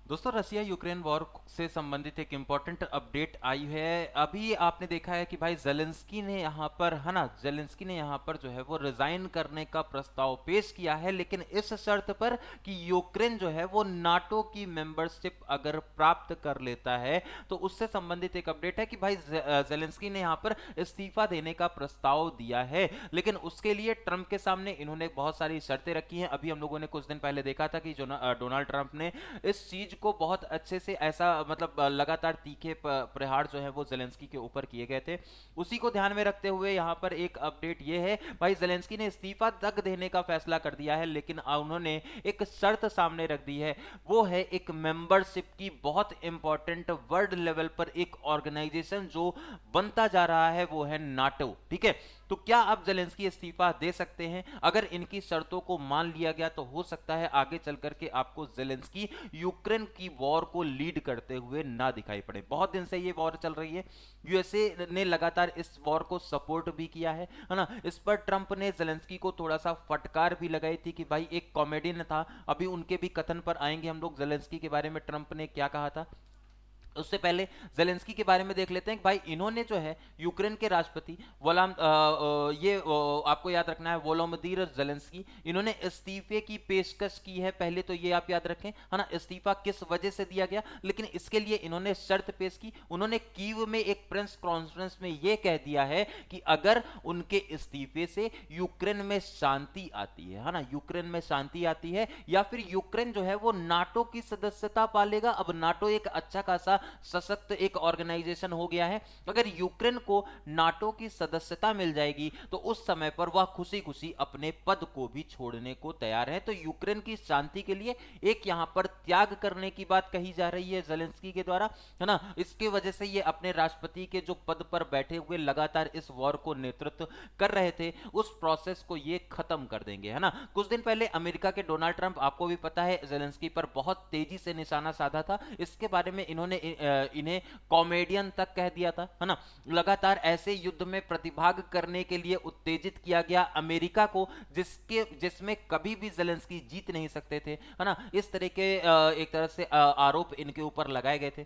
दोस्तों, Russia Ukraine war से संबंधित एक इम्पॉर्टेंट अपडेट आई है। अभी आपने देखा है कि भाई जेलेंस्की ने यहाँ पर, है ना, जेलेंस्की ने यहाँ पर जो है वो रिजाइन करने का प्रस्ताव पेश किया है, लेकिन इस शर्त पर कि यूक्रेन जो है वो नाटो की मेंबरशिप अगर प्राप्त कर लेता है। तो उससे संबंधित एक अपडेट है कि भाई जेलेंस्की ने यहाँ पर इस्तीफा देने का प्रस्ताव दिया है, लेकिन उसके लिए ट्रंप के सामने इन्होंने बहुत सारी शर्तें रखी हैं। अभी हम लोगों ने कुछ दिन पहले देखा था कि डोनाल्ड ट्रंप ने इस चीज को बहुत अच्छे से, ऐसा मतलब लगातार तीखे प्रहार जो है वो जेलेंस्की के ऊपर किए गए थे। उसी को ध्यान में रखते हुए यहाँ पर एक अपडेट ये है, भाई जेलेंस्की ने इस्तीफा तक देने का फैसला कर दिया है, लेकिन उन्होंने एक शर्त सामने रख दी है। वो है एक मेंबरशिप की, बहुत इंपॉर्टेंट वर्ल्ड लेवल पर एक ऑर्गेनाइजेशन जो बनता जा रहा है, वो है नाटो। ठीक है, तो क्या अब जेलेंस्की इस्तीफा दे सकते हैं? अगर इनकी शर्तों को मान लिया गया तो हो सकता है आगे चल करके आपको जेलेंस्की यूक्रेन की वॉर को लीड करते हुए ना दिखाई पड़े। बहुत दिन से ये वॉर चल रही है, यूएसए ने लगातार इस वॉर को सपोर्ट भी किया है ना। इस पर ट्रंप ने जेलेंस्की को थोड़ा सा फटकार भी लगाई थी कि भाई, एक कॉमेडियन था, अभी उनके भी कथन पर आएंगे हम लोग, जेलेंस्की के बारे में ट्रंप ने क्या कहा था। उससे पहले जेलेंस्की के बारे में देख लेते हैं कि भाई इन्होंने जो है यूक्रेन के राष्ट्रपति आपको याद रखना है, वोलोदिमीर जेलेंस्की, इन्होंने इस्तीफे की पेशकश की है। पहले तो ये आप याद रखें, है ना, इस्तीफा किस वजह से दिया गया, लेकिन इसके लिए इन्होंने शर्त पेश की। उन्होंने कीव में एक प्रेस कॉन्फ्रेंस में यह कह दिया है कि अगर उनके इस्तीफे से यूक्रेन में शांति आती है ना, यूक्रेन में शांति आती है, या फिर यूक्रेन जो है वो नाटो की सदस्यता पालेगा। अब नाटो एक अच्छा खासा सशक्त एक ऑर्गेनाइजेशन हो गया है। अगर यूक्रेन को नाटो की सदस्यता मिल जाएगी तो उस समय पर वह खुशी खुशी अपने पद को भी छोड़ने को तैयार है। तो यूक्रेन की शांति के लिए एक यहां पर त्याग करने की बात कही जा रही है जेलेंस्की के द्वारा, है ना। इसकी वजह से ये अपने राष्ट्रपति के जो पद पर बैठे हुए लगातार इस वॉर को नेतृत्व कर रहे थे, उस प्रोसेस को ये खत्म कर देंगे, है ना। कुछ दिन पहले अमेरिका के डोनाल्ड ट्रंप, आपको भी पता है, जेलेंस्की पर बहुत तेजी से निशाना साधा था। इसके बारे में इन्होंने इन्हें कॉमेडियन तक कह दिया था, है ना। लगातार ऐसे युद्ध में प्रतिभाग करने के लिए उत्तेजित किया गया अमेरिका को, जिसमें कभी भी जेलेंस्की जीत नहीं सकते थे, है ना। इस तरह के एक तरह से आरोप इनके ऊपर लगाए गए थे।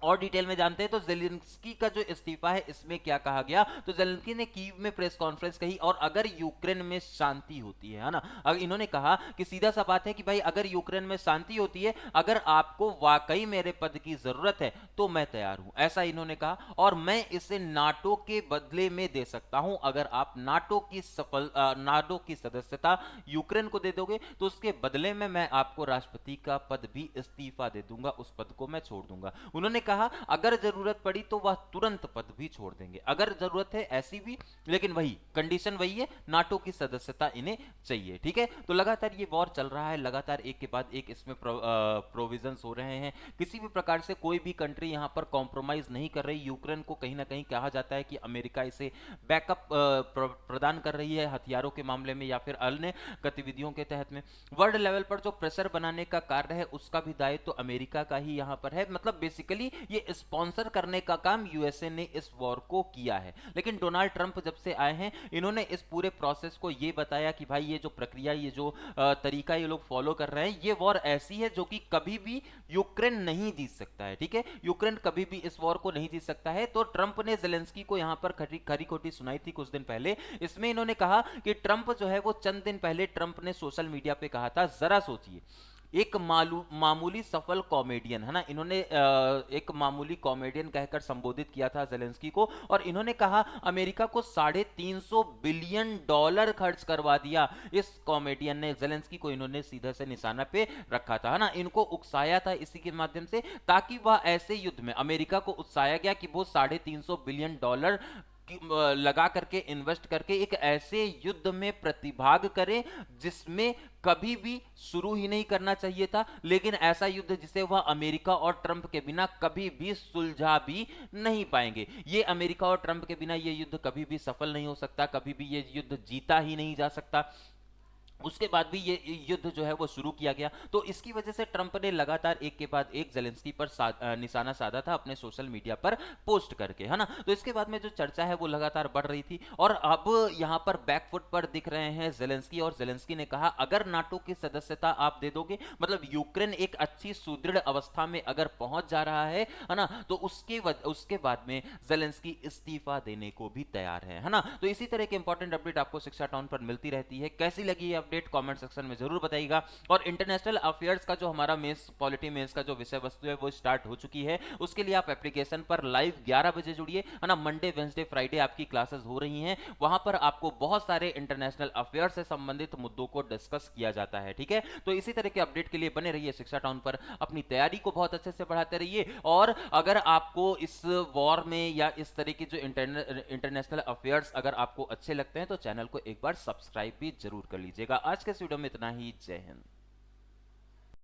और डिटेल में जानते हैं तो जेलेंस्की का जो इस्तीफा है इसमें क्या कहा गया। तो जेलेंस्की ने कीव में प्रेस कॉन्फ्रेंस कही, और अगर यूक्रेन में शांति होती है ना, अगर इन्होंने कहा कि सीधा सा बात है कि भाई अगर यूक्रेन में शांति होती है, अगर आपको वाकई मेरे पद की जरूरत है तो मैं तैयार हूं, ऐसा इन्होंने कहा। और मैं इसे नाटो के बदले में दे सकता हूं। अगर आप नाटो की सदस्यता यूक्रेन को दे दोगे तो उसके बदले में मैं आपको राष्ट्रपति का पद भी इस्तीफा दे दूंगा, उस पद को मैं छोड़ दूंगा। उन्होंने कहा अगर जरूरत पड़ी तो वह तुरंत पद भी छोड़ देंगे, अगर जरूरत है ऐसी भी, लेकिन वही कंडीशन वही है, नाटो की सदस्यता इन्हें चाहिए। ठीक है, तो लगातार ये वॉर चल रहा है, लगातार एक के बाद एक इसमें प्रोविजंस हो रहे हैं। किसी भी प्रकार से कोई भी कंट्री यहां पर कॉम्प्रोमाइज नहीं कर रही। यूक्रेन को कहीं ना कहीं कहा जाता है कि अमेरिका इसे बैकअप प्रदान कर रही है हथियारों के मामले में या फिर अन्य गतिविधियों के तहत में। वर्ल्ड लेवल पर जो प्रेशर बनाने का कार्य है उसका भी दायित्व तो अमेरिका का ही यहां पर है। मतलब बेसिकली ये स्पॉन्सर करने का काम यूएसए ने इस वॉर को किया है। लेकिन डोनाल्ड ट्रंप जब से आए हैं, इन्होंने इस पूरे प्रोसेस को ये बताया कि भाई ये जो प्रक्रिया, ये जो तरीका ये लोग फॉलो कर रहे हैं, ये वॉर ऐसी है जो कि कभी भी यूक्रेन नहीं जीत सकता है। ठीक है, यूक्रेन कभी भी इस वॉर को नहीं जीत सकता है। तो ट्रंप ने जेलेंस्की को यहां पर खरी खोटी सुनाई थी कुछ दिन पहले। इसमें इन्होंने कहा कि ट्रंप जो है वो चंद दिन पहले ट्रंप ने सोशल मीडिया पे कहा था, जरा सोचिए, एक मामूली सफल कॉमेडियन, है ना, इन्होंने एक मामूली कॉमेडियन कहकर संबोधित किया था जेलेंस्की को। और इन्होंने कहा अमेरिका को $350 बिलियन खर्च करवा दिया इस कॉमेडियन ने। जेलेंस्की को इन्होंने सीधे से निशाना पे रखा था, है ना, इनको उकसाया था इसी के माध्यम से, ताकि वह ऐसे युद्ध में, अमेरिका को उकसाया गया कि वो $350 बिलियन लगा करके, इन्वेस्ट करके एक ऐसे युद्ध में प्रतिभाग करें जिसमें कभी भी शुरू ही नहीं करना चाहिए था, लेकिन ऐसा युद्ध जिसे वह अमेरिका और ट्रंप के बिना कभी भी सुलझा भी नहीं पाएंगे। ये अमेरिका और ट्रंप के बिना ये युद्ध कभी भी सफल नहीं हो सकता, कभी भी ये युद्ध जीता ही नहीं जा सकता। उसके बाद भी ये युद्ध जो है वो शुरू किया गया। तो इसकी वजह से ट्रंप ने लगातार एक के बाद एक ज़ेलेंस्की पर निशाना साधा था अपने सोशल मीडिया पर पोस्ट करके, है ना। तो इसके बाद में जो चर्चा है वो लगातार बढ़ रही थी, और अब यहाँ पर बैकफुट पर दिख रहे हैं ज़ेलेंस्की, और ज़ेलेंस्की ने कहा अगर नाटो की सदस्यता आप दे दोगे, मतलब यूक्रेन एक अच्छी सुदृढ़ अवस्था में अगर पहुंच जा रहा है ना, तो उसके बाद में ज़ेलेंस्की इस्तीफा देने को भी तैयार है ना। तो इसी तरह के इंपॉर्टेंट अपडेट आपको शिक्षा टाउन पर मिलती रहती है। कैसी लगी ये अपडेट कमेंट सेक्शन में जरूर बताइएगा। और इंटरनेशनल अफेयर्स का जो हमारा मेंस पॉलिटी मेंस का जो विषय वस्तु है वो स्टार्ट हो चुकी है। उसके लिए आप एप्लीकेशन पर लाइव 11 बजे जुड़िए, है ना। मंडे वेंसडे फ्राइडे आपकी क्लासेस हो रही हैं, वहां पर आपको बहुत सारे इंटरनेशनल अफेयर से संबंधित मुद्दों को डिस्कस किया जाता है, ठीक है। तो इसी तरह के अपडेट के लिए बने रहिए शिक्षा टाउन पर, अपनी तैयारी को बहुत अच्छे से बढ़ाते रहिए। और अगर आपको इस वॉर में या इस तरह की जो इंटरनेशनल अफेयर्स अगर आपको अच्छे लगते हैं तो चैनल को एक बार सब्सक्राइब भी जरूर कर लीजिएगा। आज के इस वीडियो में इतना ही। जय हिंद।